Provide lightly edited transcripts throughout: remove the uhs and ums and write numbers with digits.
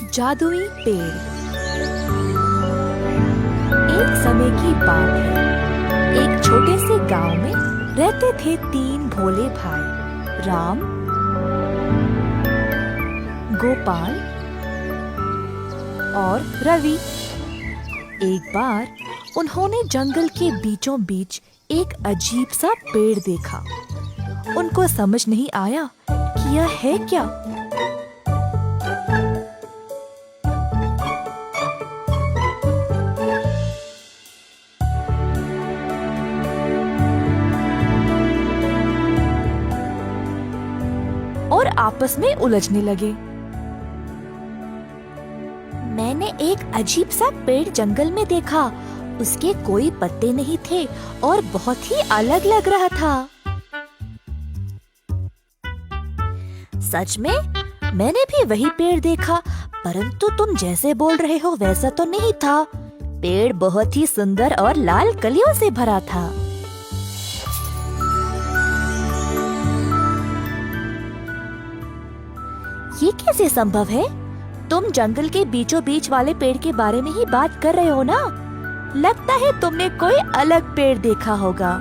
जादुई पेड़। एक समय की बात है, एक छोटे से गांव में रहते थे 3 भोले भाई, राम, गोपाल और रवि। एक बार उन्होंने जंगल के बीचों बीच एक अजीब सा पेड़ देखा। उनको समझ नहीं आया कि यह है क्या। और आपस में उलझने लगे। मैंने एक अजीब सा पेड़ जंगल में देखा। उसके कोई पत्ते नहीं थे और बहुत ही अलग लग रहा था। सच में मैंने भी वही पेड़ देखा, परंतु तुम जैसे बोल रहे हो वैसा तो नहीं था। पेड़ बहुत ही सुंदर और लाल कलियों से भरा था। ये कैसे संभव है? तुम जंगल के बीचों बीच वाले पेड़ के बारे में ही बात कर रहे हो ना? लगता है तुमने कोई अलग पेड़ देखा होगा।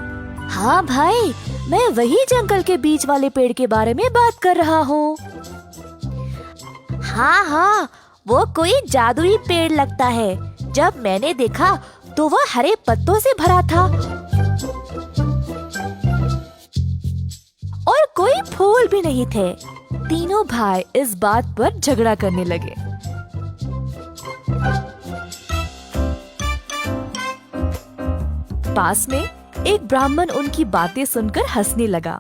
हाँ भाई, मैं वही जंगल के बीच वाले पेड़ के बारे में बात कर रहा हूँ। हाँ, वो कोई जादुई पेड़ लगता है। जब मैंने देखा तो वह हरे पत्तों से भरा था और कोई फूल भी नहीं थे। तीनों भाई इस बात पर झगड़ा करने लगे। पास में एक ब्राह्मण उनकी बातें सुनकर हंसने लगा।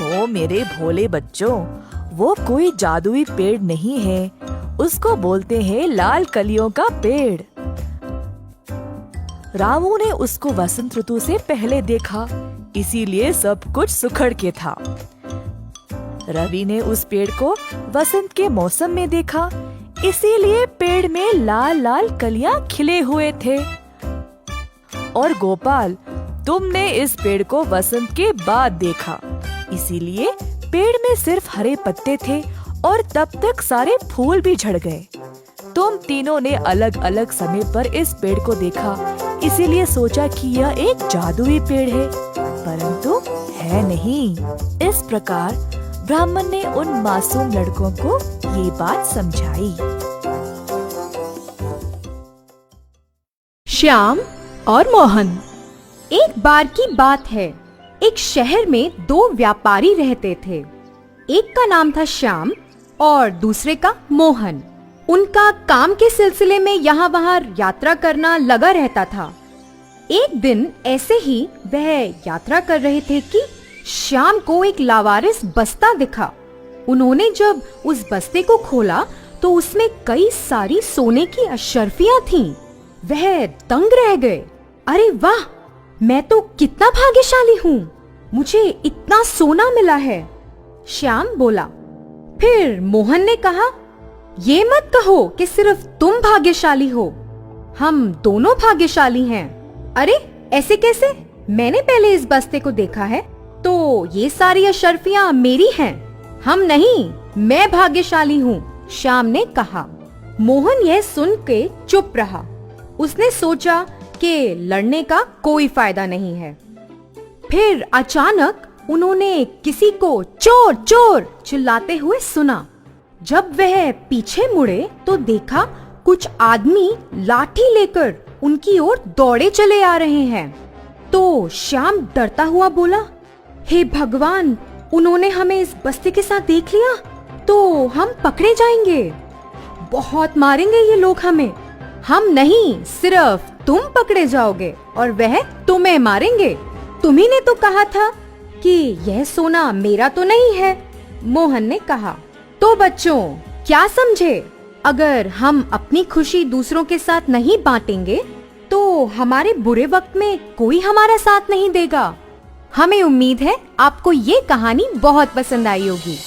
ओ मेरे भोले बच्चों, वो कोई जादुई पेड़ नहीं है। उसको बोलते हैं लाल कलियों का पेड़। रामू ने उसको वसंत ऋतु से पहले देखा, इसीलिए सब कुछ सुखड़ के था। रवि ने उस पेड़ को वसंत के मौसम में देखा, इसीलिए पेड़ में लाल लाल कलियां खिले हुए थे। और गोपाल, तुमने इस पेड़ को वसंत के बाद देखा, इसीलिए पेड़ में सिर्फ हरे पत्ते थे और तब तक सारे फूल भी झड़ गए। तुम तीनों ने अलग अलग समय पर इस पेड़ को देखा, इसीलिए सोचा कि यह एक जादुई पेड़ है, परंतु है नहीं। इस प्रकार ब्राह्मण ने उन मासूम लड़कों को ये बात समझाई। श्याम और मोहन। एक बार की बात है, एक शहर में 2 व्यापारी रहते थे। एक का नाम था श्याम और दूसरे का मोहन। उनका काम के सिलसिले में यहाँ वहाँ यात्रा करना लगा रहता था। एक दिन ऐसे ही वह यात्रा कर रहे थे कि श्याम को एक लावारिस बस्ता दिखा। उन्होंने जब उस बस्ते को खोला तो उसमें कई सारी सोने की अशर्फियां थीं। वह दंग रह गए। अरे वाह, मैं तो कितना भाग्यशाली हूँ, मुझे इतना सोना मिला है, श्याम बोला। फिर मोहन ने कहा, ये मत कहो कि सिर्फ तुम भाग्यशाली हो, हम दोनों भाग्यशाली हैं। अरे ऐसे कैसे? मैंने पहले इस बस्ते को देखा है तो ये सारी अशर्फियां मेरी हैं। हम नहीं, मैं भाग्यशाली हूँ, श्याम ने कहा। मोहन यह सुन के चुप रहा। उसने सोचा कि लड़ने का कोई फायदा नहीं है। फिर अचानक उन्होंने किसी को चोर चोर चिल्लाते हुए सुना। जब वह पीछे मुड़े तो देखा कुछ आदमी लाठी लेकर उनकी ओर दौड़े चले आ रहे हैं। तो श्याम डरता हुआ बोला, हे भगवान, उन्होंने हमें इस बस्ते के साथ देख लिया तो हम पकड़े जाएंगे। बहुत मारेंगे ये लोग हमें। हम नहीं, सिर्फ तुम पकड़े जाओगे और वह तुम्हें मारेंगे। तुम्ही ने तो कहा था कि यह सोना मेरा तो नहीं है, मोहन ने कहा। तो बच्चों, क्या समझे? अगर हम अपनी खुशी दूसरों के साथ नहीं बांटेंगे तो हमारे बुरे वक्त में कोई हमारा साथ नहीं देगा। हमें उम्मीद है आपको ये कहानी बहुत पसंद आई होगी।